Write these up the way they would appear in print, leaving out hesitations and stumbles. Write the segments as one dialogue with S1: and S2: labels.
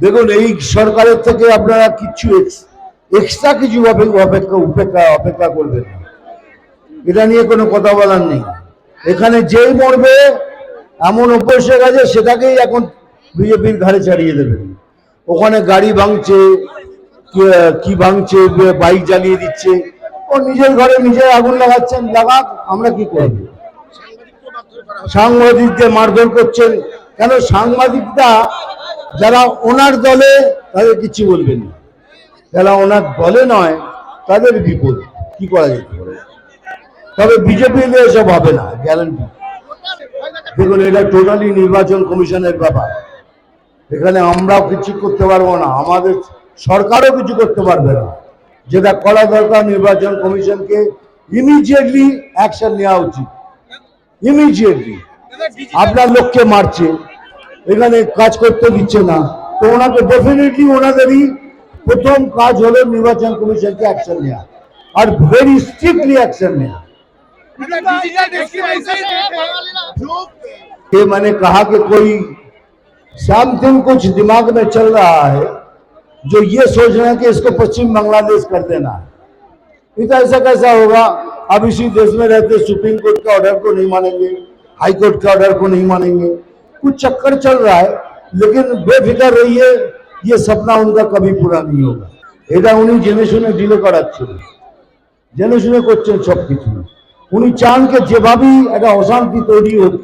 S1: দেখুন, এই সরকারের থেকে আপনারা কিছু এক্সট্রা কিছু অপেক্ষা করবেন না। এটা নিয়ে কোনো কথা বলার নেই। এখানে যেই মরবে এমন অভ্যেসে গেছে, সেটাকেই এখন বিজেপির ঘাড়ে চালিয়ে দেবেন। ওখানে গাড়ি ভাঙছে, কি ভাঙছে, বাইক জ্বালিয়ে দিচ্ছে। ও নিজের ঘরে নিজে আগুন লাগাচ্ছেন, লাগাক, আমরা কি করব? সাংবাদিকদের মারধর করছেন কেন? সাংবাদিকরা যারা ওনার দলে তাদের কিছু বলবেন না, যারা ওনার দলে নয় তাদের বিপদ। কি করা যেতে পারে? তবে বিজেপি এসব হবে না, গ্যারান্টি। দেখুন, এটা টোটালি নির্বাচন কমিশনের ব্যাপার। এখানে আমরাও কিছু করতে পারবো না, আমাদের সরকারও কিছু করতে পারবে না। যেটা করা দরকার, নির্বাচন কমিশনকে ইমিডিয়েটলি অ্যাকশন নেওয়া উচিত। ইমিডিয়েটলি। আপনার লোককে মারছে, এখানে কাজ করতে দিচ্ছে না, তো ওনাকে ডেফিনেটলি ওনাদেরই প্রথম কাজ হলো নির্বাচন কমিশনকে অ্যাকশন নেওয়া, আর ভেরি স্ট্রিক্টলি অ্যাকশন নেওয়া। ये मैंने कहा कि कोई समथिंग कुछ दिमाग में चल रहा है जो ये सोच रहे हैं कि इसको पश्चिम बांग्लादेश कर देना है। तो ऐसा कैसा होगा? अब इसी देश में रहते सुप्रीम कोर्ट के ऑर्डर को नहीं मानेंगे, हाई कोर्ट के ऑर्डर को नहीं मानेंगे। कुछ चक्कर चल रहा है, लेकिन बेफिक्र रहिए, ये सपना उनका कभी पूरा नहीं होगा। এটা উনি জেনে শুনে ডিলে করাচ্ছেন, জেনে শুনে করছেন সবকিছু। উনি চান যে যেভাবেই একটা অশান্তি তৈরি হোক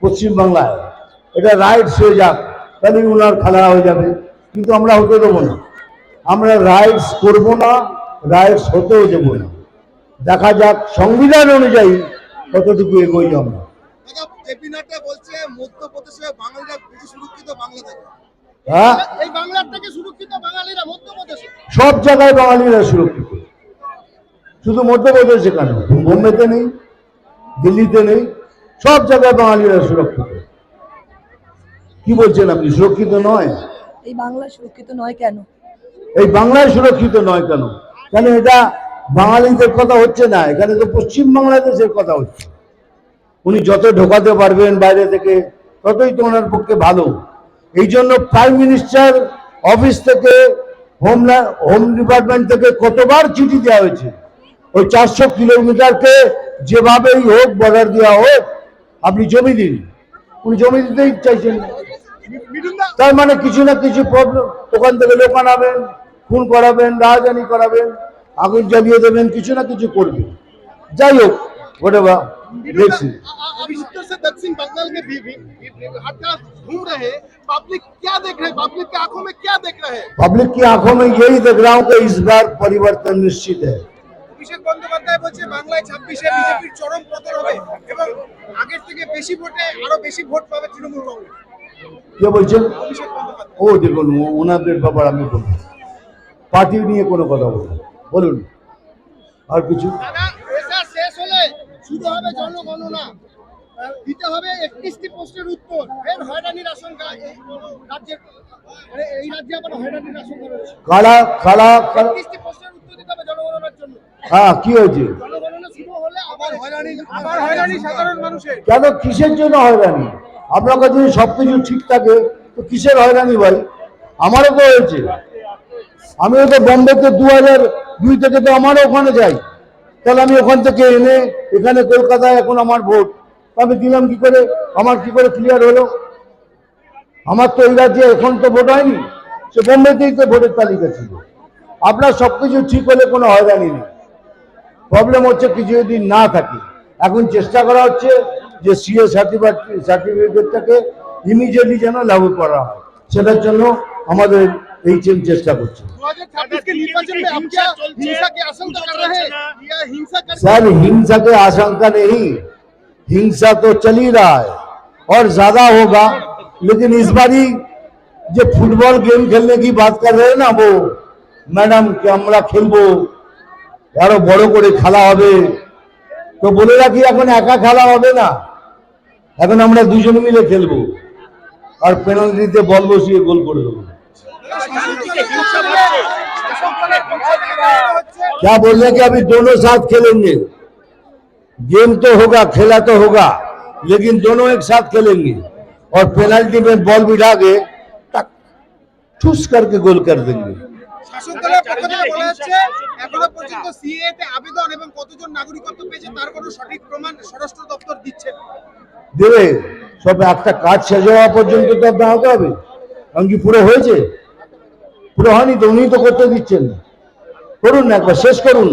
S1: পশ্চিম বাংলায়, এটা রাইটস হয়ে যাক, তাহলে উনার খেলা হয়ে যাবে। কিন্তু আমরা হতে দেবো না, আমরা রাইটস করব না, রাইটস হতেও দেব না। দেখা যাক সংবিধান অনুযায়ী কতটুকু এগোই আমরা। হ্যাঁ, সব জায়গায় বাঙালিরা সুরক্ষিত, শুধু মধ্যপ্রদেশে কেন? বোম্বেতে নেই, দিল্লিতে নেই, সব জায়গায় বাঙালিরা সুরক্ষিত। কি বলছেন আপনি? সুরক্ষিত নয়?
S2: এই বাংলা সুরক্ষিত নয় কেন?
S1: এই বাংলায় সুরক্ষিত নয় কেন? কেন এটা বাঙালিদের কথা হচ্ছে না, এখানে তো পশ্চিম বাংলাদেশের কথা হচ্ছে। উনি যত ঢোকাতে পারবেন বাইরে থেকে, ততই তো ওনার পক্ষে ভালো। এই জন্য প্রাইম মিনিস্টার অফিস থেকে, হোম ডিপার্টমেন্ট থেকে কতবার চিঠি দেওয়া হয়েছে, ওই 400 কিলোমিটারকে যেভাবেই হোক বর্ডার দেওয়া হোক, আপনি জমি দিন। উনি জমি দিতেই চাইছেন, তার মানে কিছু না কিছু প্রবলেম। ওখান থেকে লোক আনাবেন, খুন করাবেন, রাজধানী করাবেন, আগুন জ্বালিয়ে দেবেন, কিছু না কিছু করবেন। যাই হোক, ওটা দেখছি।
S3: उत्तर से दक्षिण बंगाल में भी हटका घूम रहे, पब्लिक क्या देख रहे हैं? पब्लिक की आंखों में क्या देख रहे हैं?
S1: पब्लिक की आंखों में यही देख रहा हूँ कि इस बार परिवर्तन निश्चित है।
S3: অভিষেক বন্দ্যোপাধ্যায় বলছে বাংলায় 26-এ বিজেপির চরম পতন হবে এবং আগের থেকে বেশি ভোটে আরো বেশি ভোট পাবে তৃণমূল কংগ্রেস।
S1: কে বলছেন?
S3: অভিষেক বন্দ্যোপাধ্যায়।
S1: ও দেখুন, ওনাদের ব্যাপার আমি বলবো, পার্টি নিয়ে কোনো কথা বলুন, বলুন আর কিছু।
S3: এটা শেষ হলে শুরু হবে জনগণনা, দিতে হবে 31টি প্রশ্নের উত্তর। এর হয়রানির আশঙ্কা রাজ্যের, এই রাজ্যে আবার হয়রানির আশঙ্কা রয়েছে।
S1: কারা
S3: 31টি প্রশ্নের উত্তর দিতে হবে জনগণনার জন্য।
S1: হ্যাঁ, কি হয়েছে?
S3: জনগণনা শুরু হলে আবার হয়রানি সাধারণ মানুষের।
S1: কেন, কিসের জন্য হয়রানি? আপনার কাছে যদি সবকিছু ঠিক থাকে তো কিসের হয়রানি ভাই? আমারও তো হয়েছে, আমিও তো বোম্বেতে 2002 থেকে তো আমারও ওখানে যাই। তাহলে আমি ওখান থেকে এনে এখানে কলকাতায় এখন আমার ভোট আমি দিলাম কি করে? আমার কি করে ক্লিয়ার হলো? আমার তো এই রাজ্যে এখন তো ভোট হয়নি, সে বোম্বেতেই তো ভোটের তালিকা ছিল। আপনার সবকিছু ঠিক হলে কোনো হয়রানি নেই। প্রবলেম হচ্ছে কিছু যদি না থাকে। এখন চেষ্টা করা হচ্ছে যে সিএ সার্টিফিকেটটাকে ইমিডিয়েটলি যেন লাগু করা হয়, সেটার জন্য আমাদের এই চেষ্টা করছে।
S3: 2026 के निर्वाचन में अब क्या हिंसा की आशंका कर रहे हैं या हिंसा कर?
S1: सर, हिंसा की आशंका नहीं, हिंसा तो चल ही रहा है और ज्यादा होगा। लेकिन इस बारी जो फुटबॉल गेम खेलने की बात कर रहे हैं ना, वो मैडम कि আমরা খেলবো, আরো বড় করে খেলা হবে, তো বলে রাখি এখন একা খেলা হবে না, এখন আমরা দুজনে মিলে খেলবো আর পেনাল্টিতে বল বসিয়ে গোল করে দেবো। क्या बोल रहे हैं कि अभी दोनों साथ खेलेंगे? गेम तो होगा, खेला तो होगा, लेकिन दोनों एक साथ खेलेंगे और पेनल्टी में बॉल बिठा के चूस करके गोल कर देंगे।
S3: শাসক দলের পক্ষ থেকে বলা হচ্ছে এখনো পর্যন্ত সিএএ তে আবেদন এবং কতজন নাগরিকত্ব পেয়েছে তার কোনো সঠিক প্রমাণ স্বরাষ্ট্র দপ্তর দিচ্ছে না।
S1: দেবে সব একটা কাজ শেষ হওয়া পর্যন্ত তো দাঁড়াতে হবে, কারণ কি পুরো হয়েছে? পুরো হয়নি তো, উনি তো করতে দিচ্ছেন না। করুন না, একবার শেষ করুন।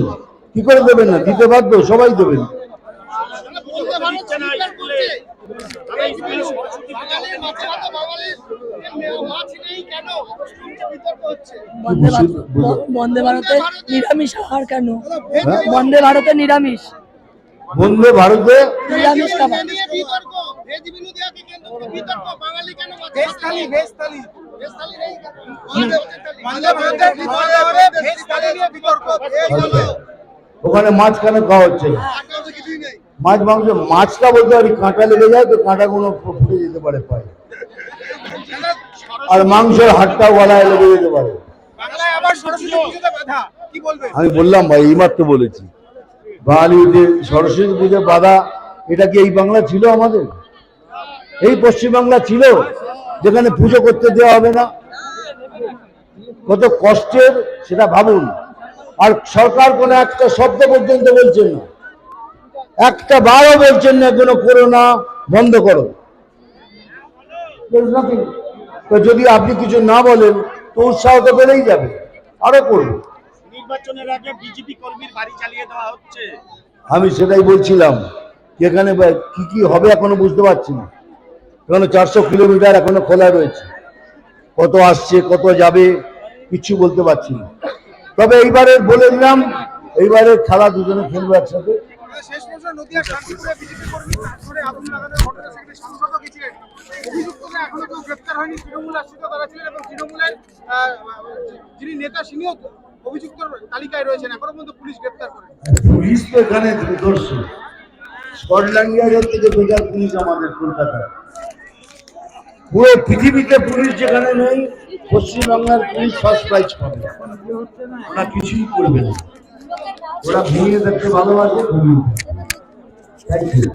S1: কি করে দেবেন না? দিতে বাধ্য, সবাই দেবেন।
S3: বলতে ভারত স্বীকার করছে বাঙালির মাছে ভাতে বাঙালির মাছ নেই কেন বিতর্ক হচ্ছে।
S2: বন্দে ভারতে নিরামিষ আহার কেন?
S1: হ্যাঁ?
S2: বন্দে ভারতে নিরামিষ
S1: বন্দে ভারতে
S2: নিরামিষ খাবার।
S3: নিয়ে বিতর্ক, ভেজ বিরোধীকে কেন্দ্র করে বিতর্ক, বাঙালি কেন ভেজ থালি ভেজ থালি নেই বন্দে ভারতের ভেজ থালি নিয়ে বিতর্ক। এই হলো
S1: ওখানে মাছ কেন খাওয়া হচ্ছে না?
S3: আর কাউকে কিছুই নেই।
S1: মাছ মাংস, মাছটা বলতে পারি কাঁটা লেগে যায় তো, কাঁটাগুলো ফুটে যেতে পারে পায়ে, আর মাংসের হাড়টাও গলায় লেগে যেতে পারে।
S3: বাংলায় আবার সরস্বতী পুজোতে বাধা, কি বলবেন?
S1: আমি বললাম ভাই, এইমাত্র বলেছি বাঙালিতে সরস্বতী পুজো বাধা। এটা কি এই বাংলা ছিল আমাদের? এই পশ্চিমবাংলা ছিল যেখানে পুজো করতে দেওয়া হবে না? কত কষ্টের সেটা ভাবুন। আর সরকার কোনো একটা শব্দ পর্যন্ত বলছেন না, একটা বারও বলছেন না কোনো করোনা বন্ধ করো। There is nothing. তো যদি আপনি কিছু না বলেন তো উৎসাহ তো বেড়েই যাবে, আরো করবে।
S4: নির্বাচনের আগে বিজেপি কর্মীর বাড়ি চালিয়ে দেওয়া হচ্ছে।
S1: আমি সেটাই বলছিলাম, এখানে কি কি হবে এখনো বুঝতে পারছি না। এখনো 400 কিলোমিটার এখনো খোলা রয়েছে, কত আসছে কত যাবে কিছু বলতে পারছি না। তবে এইবারের বলে দিলাম, এইবারের খেলা দুজনে খেলবো একসাথে।
S3: শেষ প্রশ্ন, নদিয়া শান্তিপুরে বিজেপি কর্মী তারপরে আগুন লাগানোর ঘটনা, সেখানে সাংসদও গেছিলেন। অভিযুক্তরা এখনো কেউ গ্রেপ্তার হয়নি। তৃণমূল আশ্রিত তারা ছিলেন এবং তৃণমূলের যিনি নেতা তিনিও অভিযুক্ত তালিকায় রয়েছেন। এখনো পর্যন্ত পুলিশ গ্রেপ্তার করে।
S1: পুলিশ তো এখানে দর্শক, স্কটল্যান্ড ইয়ার্ডের থেকে বেকার পুলিশ আমাদের কলকাতায়। পুরো পৃথিবীতে পুলিশ যেখানে নেই, পশ্চিমবাংলার পুলিশ ফার্স্ট প্রাইজ পাবে। ওরা কিছুই করবে না, ওরা ঘুমিয়ে দেখতে ভালোবাসে, ঘুমিয়ে। Thank you.